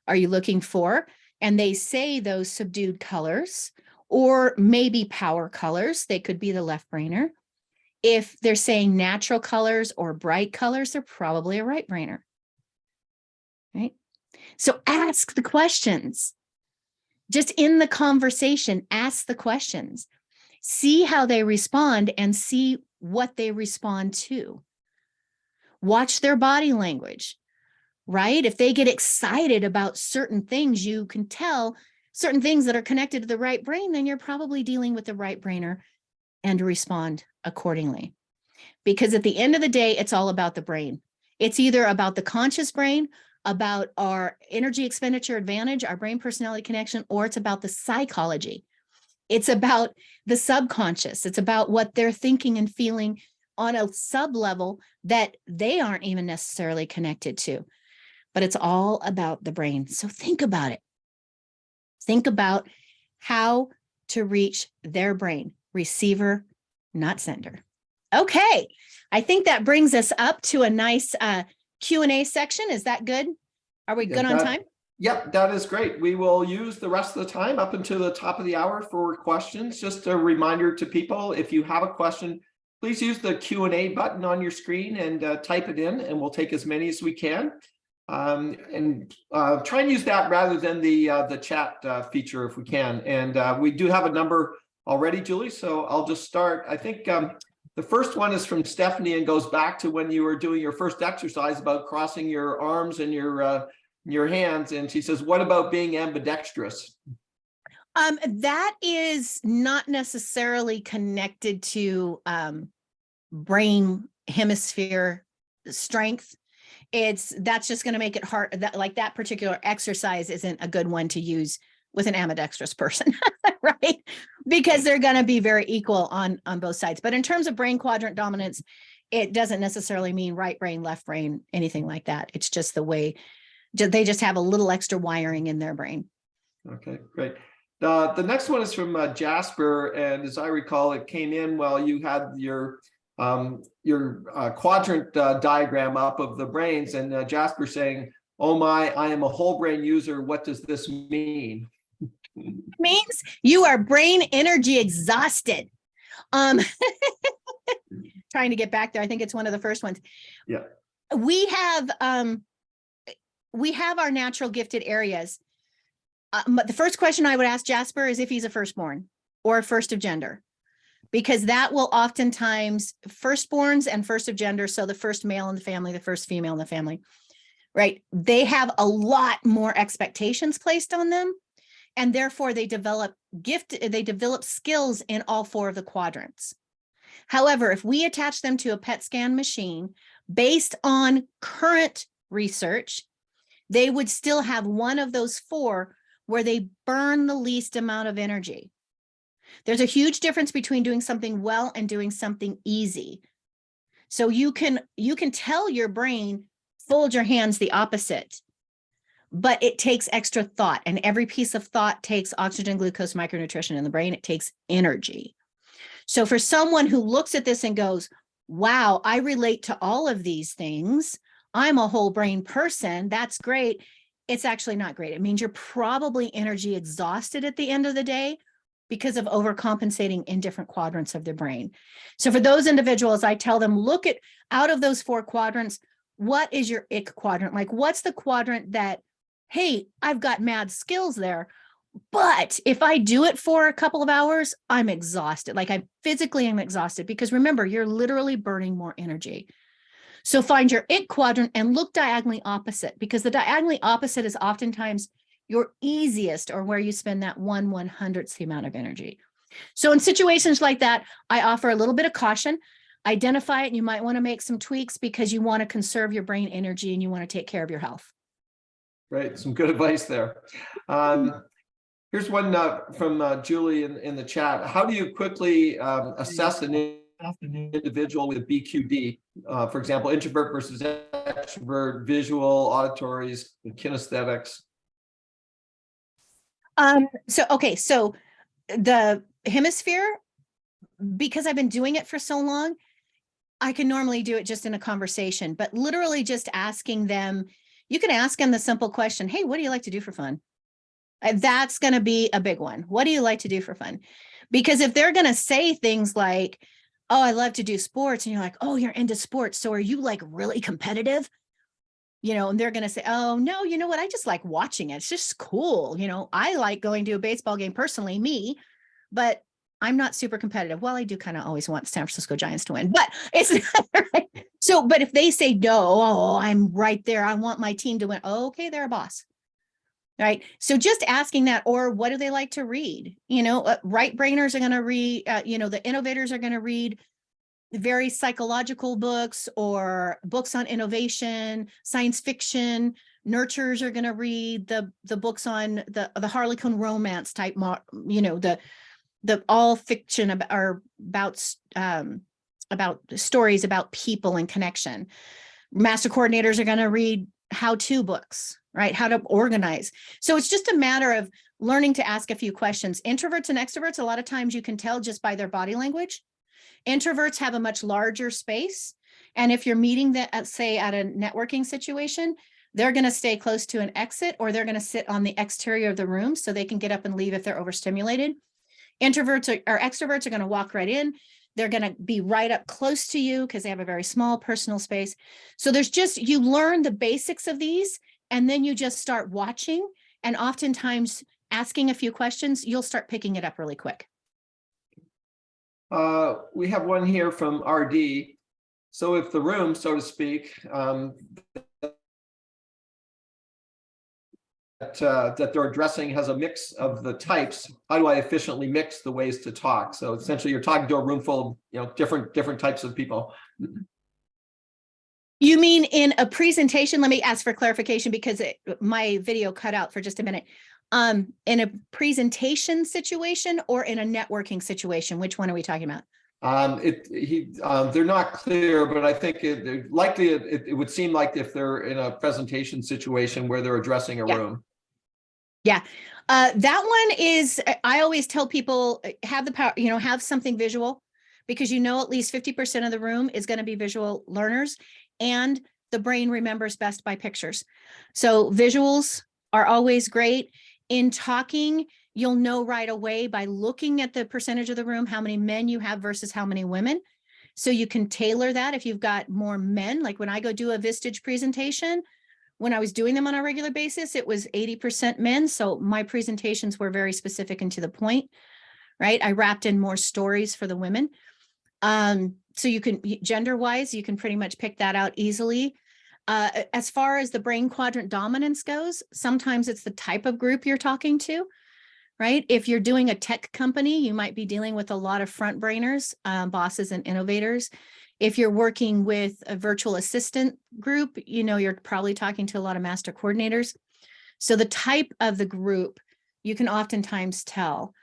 looking for? And they say those subdued colors, or maybe power colors, they could be the left brainer. If they're saying natural colors or bright colors, they're probably a right brainer, right? So ask the questions. Just in the conversation, ask the questions. See how they respond and see what they respond to. Watch their body language, right? If they get excited about certain things, you can tell certain things that are connected to the right brain, then you're probably dealing with the right brainer and respond accordingly. Because at the end of the day, it's all about the brain. It's either about the conscious brain, about our energy expenditure advantage, our brain personality connection, or it's about the psychology. It's about the subconscious. It's about what they're thinking and feeling on a sub level that they aren't even necessarily connected to. But it's all about the brain. So think about it. Think about how to reach their brain, receiver, not sender. Okay, I think that brings us up to a nice Q&A section. Is that good? Are we good on time? Yep, that is great. We will use the rest of the time up until the top of the hour for questions. Just a reminder to people, if you have a question, please use the Q&A button on your screen and type it in, and we'll take as many as we can. And try and use that rather than the chat feature if we can. And we do have a number already, Julie, so I'll just start. I think the first one is from Stephanie and goes back to when you were doing your first exercise about crossing your arms and your hands. And she says, what about being ambidextrous? That is not necessarily connected to brain hemisphere strength. That's just going to make it hard. That particular exercise isn't a good one to use with an ambidextrous person, right? Because they're going to be very equal on both sides. But in terms of brain quadrant dominance, it doesn't necessarily mean right brain, left brain, anything like that. It's just the way they just have a little extra wiring in their brain. Okay, great. The next one is from Jasper, and as I recall, it came in while you had your quadrant diagram up of the brains, and Jasper saying, "Oh my, I am a whole brain user. What does this mean?" Means you are brain energy exhausted. Trying to get back there. I think it's one of the first ones. Yeah. We have our natural gifted areas. But the first question I would ask Jasper is if he's a firstborn or a first of gender, because that will oftentimes firstborns and first of gender. So the first male in the family, the first female in the family, right? They have a lot more expectations placed on them. And therefore they develop skills in all four of the quadrants. However, if we attach them to a PET scan machine based on current research, they would still have one of those four where they burn the least amount of energy. There's a huge difference between doing something well and doing something easy. So you can tell your brain, fold your hands the opposite, but it takes extra thought, and every piece of thought takes oxygen, glucose, micronutrition in the brain. It takes energy. So for someone who looks at this and goes, wow, I relate to all of these things, I'm a whole brain person, that's great. It's actually not great. It means you're probably energy exhausted at the end of the day because of overcompensating in different quadrants of the brain. So for those individuals, I tell them, look at out of those four quadrants, what is your ick quadrant? Like, what's the quadrant that, hey, I've got mad skills there, but if I do it for a couple of hours, I'm exhausted. Like I physically am exhausted, because remember, you're literally burning more energy. So find your ick quadrant and look diagonally opposite, because the diagonally opposite is oftentimes your easiest, or where you spend that 1/100th the amount of energy. So in situations like that, I offer a little bit of caution. Identify it, and you might want to make some tweaks because you want to conserve your brain energy and you want to take care of your health. Right, some good advice there. Here's one from Julie in the chat. How do you quickly assess an individual with BQD? For example, introvert versus extrovert, visual, auditories, kinesthetics. So the hemisphere, because I've been doing it for so long, I can normally do it just in a conversation, but literally just asking them, you can ask them the simple question, hey, what do you like to do for fun? That's going to be a big one. What do you like to do for fun? Because if they're going to say things like, oh, I love to do sports, and you're like, oh, you're into sports, so are you like really competitive? And they're going to say, oh, no, you know what? I just like watching it. It's just cool. I like going to a baseball game personally, me, but I'm not super competitive. Well, I do kind of always want San Francisco Giants to win, but it's right. So, but if they say, no, oh, I'm right there, I want my team to win. Oh, okay, they're a boss. Right. So just asking that, or what do they like to read? Right brainers are going to read, the innovators are going to read very psychological books or books on innovation, science fiction. Nurturers are going to read the books on the Harlequin romance type, the all fiction about stories about people and connection. Master coordinators are going to read how-to books, right? How to organize. So it's just a matter of learning to ask a few questions. Introverts and extroverts, a lot of times you can tell just by their body language. Introverts have a much larger space. And if you're meeting that, say, at a networking situation, they're going to stay close to an exit, or they're going to sit on the exterior of the room so they can get up and leave if they're overstimulated. Introverts or extroverts are going to walk right in. They're going to be right up close to you because they have a very small personal space. So there's just, you learn the basics of these, and then you just start watching, and oftentimes asking a few questions, you'll start picking it up really quick. We have one here from RD. So if the room, so to speak, that they're addressing has a mix of the types, how do I efficiently mix the ways to talk? So essentially you're talking to a room full of, different types of people. You mean in a presentation? Let me ask for clarification because my video cut out for just a minute. In a presentation situation or in a networking situation? Which one are we talking about? They're not clear, but I think it would seem like if they're in a presentation situation where they're addressing a room. Yeah. That one is, I always tell people have the power, have something visual, because at least 50% of the room is going to be visual learners, and the brain remembers best by pictures. So visuals are always great. In talking, you'll know right away by looking at the percentage of the room, how many men you have versus how many women. So you can tailor that if you've got more men. Like when I go do a Vistage presentation, when I was doing them on a regular basis, it was 80% men. So my presentations were very specific and to the point, right? I wrapped in more stories for the women. So you can, gender-wise, you can pretty much pick that out easily. As far as the brain quadrant dominance goes, sometimes it's the type of group you're talking to, right? If you're doing a tech company, you might be dealing with a lot of front brainers, bosses and innovators. If you're working with a virtual assistant group, you're probably talking to a lot of master coordinators. So the type of the group, you can oftentimes tell.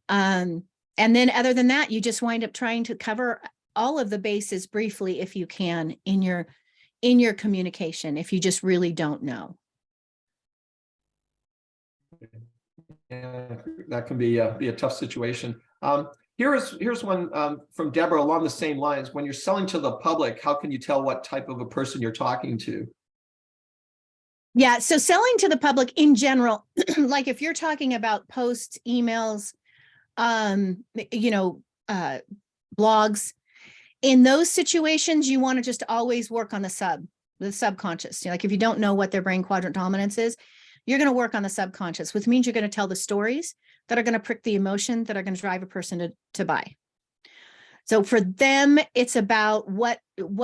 And then other than that, you just wind up trying to cover all of the bases briefly if you can in your communication, if you just really don't know. Yeah, that can be a tough situation. Here's one from Deborah along the same lines. When you're selling to the public, how can you tell what type of a person you're talking to? Yeah, so selling to the public in general, like if you're talking about posts, emails, blogs, in those situations, you want to just always work on the subconscious. Like if you don't know what their brain quadrant dominance is, you're going to work on the subconscious, which means you're going to tell the stories that are going to prick the emotion that are going to drive a person to buy. So for them, it's about what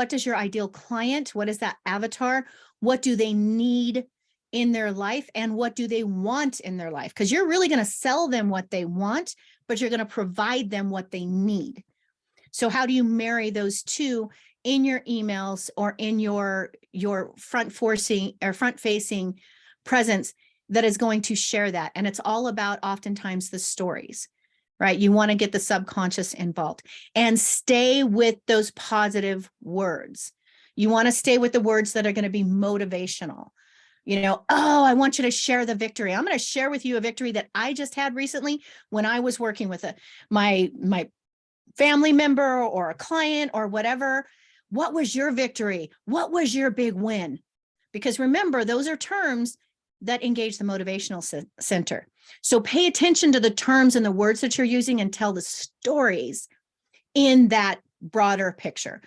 does your ideal client, what is that avatar? What do they need in their life, and what do they want in their life? Because you're really going to sell them what they want, but you're going to provide them what they need. So how do you marry those two in your emails or in your front-facing presence that is going to share that? And it's all about oftentimes the stories, right? You want to get the subconscious involved and stay with those positive words. You want to stay with the words that are going to be motivational. Oh, I want you to share the victory. I'm going to share with you a victory that I just had recently when I was working with my family member or a client or whatever. What was your victory? What was your big win? Because remember, those are terms that engage the motivational center. So pay attention to the terms and the words that you're using and tell the stories in that broader picture,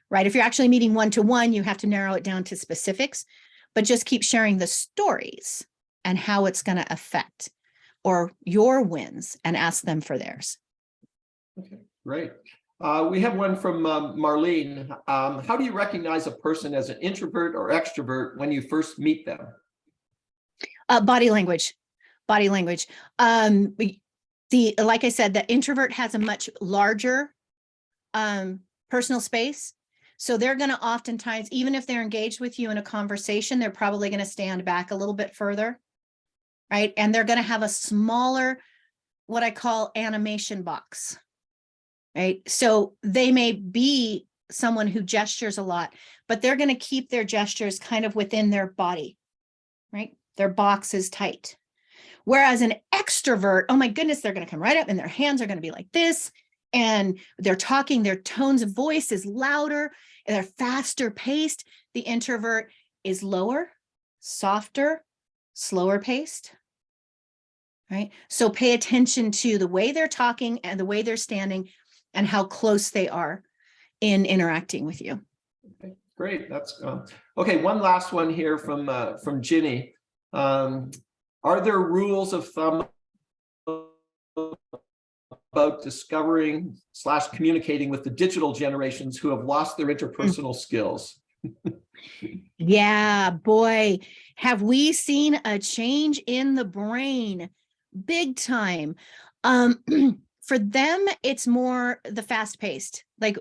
right? If you're actually meeting one-to-one, you have to narrow it down to specifics, but just keep sharing the stories and how it's going to affect or your wins and ask them for theirs. Okay, great. We have one from Marlene. How do you recognize a person as an introvert or extrovert when you first meet them? Body language. Like I said, the introvert has a much larger personal space. So they're going to oftentimes, even if they're engaged with you in a conversation, they're probably going to stand back a little bit further, right? And they're going to have a smaller, what I call animation box, right? So they may be someone who gestures a lot, but they're going to keep their gestures kind of within their body, right? Their box is tight. Whereas an extrovert, oh my goodness, they're going to come right up and their hands are going to be like this. And they're talking, their tones of voice is louder, and they're faster paced. The introvert is lower, softer, slower paced, right? So pay attention to the way they're talking and the way they're standing and how close they are in interacting with you. Okay, great. That's okay. One last one here from Ginny. Are there rules of thumb about discovering / communicating with the digital generations who have lost their interpersonal skills? Yeah, boy, have we seen a change in the brain, big time. For them, it's more the fast-paced. Like,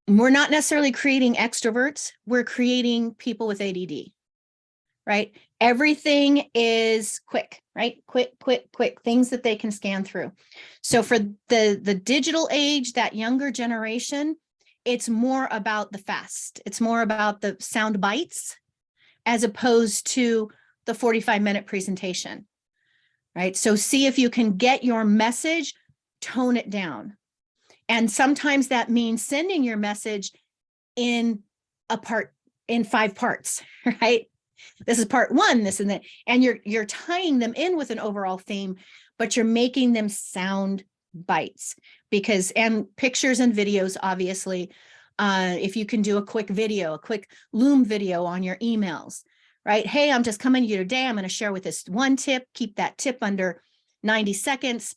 we're not necessarily creating extroverts, we're creating people with ADD, right? Everything is quick, right? Quick, things that they can scan through. So for the digital age, that younger generation, it's more about the fast. It's more about the sound bites as opposed to the 45-minute presentation, right? So see if you can get your message, tone it down. And sometimes that means sending your message in 5 parts, right? This is part 1, this and that, and you're tying them in with an overall theme, but you're making them sound bites, because, and pictures and videos, obviously, if you can do a quick video, a quick Loom video on your emails, right? Hey, I'm just coming to you today. I'm going to share with this one tip, keep that tip under 90 seconds.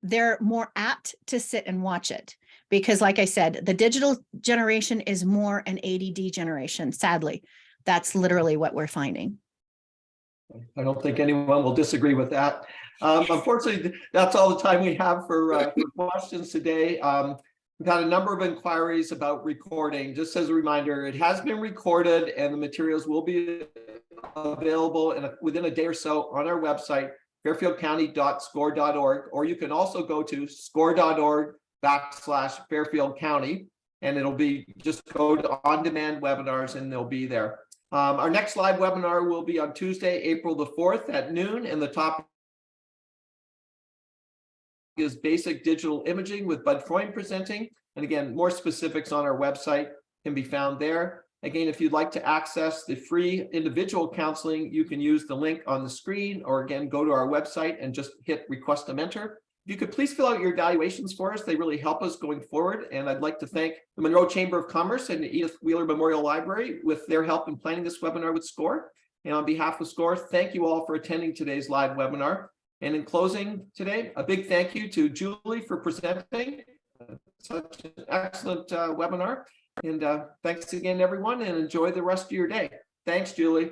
They're more apt to sit and watch it because, like I said, the digital generation is more an ADD generation. Sadly, that's literally what we're finding. I don't think anyone will disagree with that. Unfortunately, that's all the time we have for questions today. We've had a number of inquiries about recording. Just as a reminder, it has been recorded and the materials will be available within a day or so on our website, fairfieldcounty.score.org, or you can also go to score.org/Fairfield County, and it'll be, just go to on-demand webinars and they'll be there. Our next live webinar will be on Tuesday, April the 4th at noon, and the topic is basic digital imaging with Bud Freund presenting. And again, more specifics on our website can be found there. Again, if you'd like to access the free individual counseling, you can use the link on the screen, or again, go to our website and just hit request a mentor. If you could please fill out your evaluations for us, they really help us going forward. And I'd like to thank the Monroe Chamber of Commerce and the Edith Wheeler Memorial Library with their help in planning this webinar with SCORE. And on behalf of SCORE, thank you all for attending today's live webinar. And in closing today, a big thank you to Julie for presenting such an excellent webinar. And thanks again, everyone, and enjoy the rest of your day. Thanks, Julie.